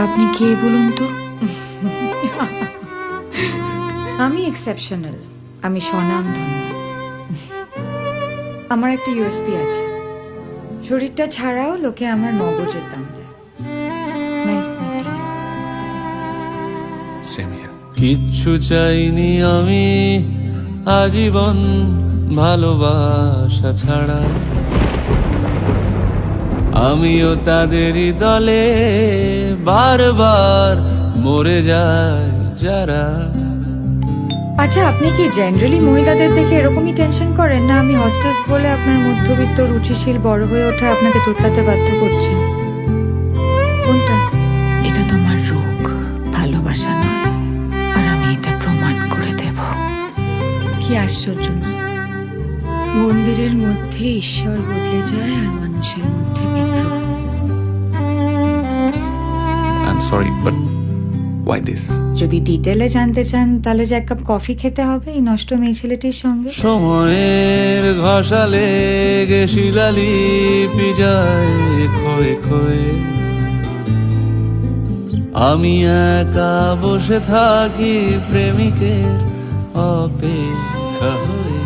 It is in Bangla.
আপনি কে বলুন তো? আমি এক্সেপশনাল, আমি স্বনামধন্য। আমার একটা ইউএসপি আছে, শরীরটা ছাড়াও লোকে আমার মগজের দাম দেয়। Nice meeting. Same here. কিচ্ছু চাইনি আমি আজীবন ভালোবাসা ছাড়া, আমিও তাদেরই দলে বারবার মরে যায় যারা। আচ্ছা, আপনি কি জেনারেলি মহিলাদের দেখে এরকমই টেনশন করেন, না আমি হস্টেস বলে আপনার মধ্যবিত্ত রুচিশীল বড় হয়ে ওঠা আপনাকে তোতলাতে বাধ্য করছে? কোনটা? এটা তোমার রোগ, ভালোবাসা নয়, আর আমি এটা প্রমাণ করে দেব। কি আশ্চর্য না, মন্দিরের মধ্যে ঈশ্বর বদলে যায় আর মানুষের মধ্যে বিগ্রহ। I am sorry, but why this? যদি ডিটেলে জানতে চান তাহলে যে এক কাপ কফি খেতে হবে এই নষ্ট মেয়ে ছেলেটির সঙ্গে। সময়ের ঘষালে গে শিলালিপি যায় ক্ষয়ে ক্ষয়ে, আমি একা বসে থাকি প্রেমিকের অপেক্ষা হয়ে।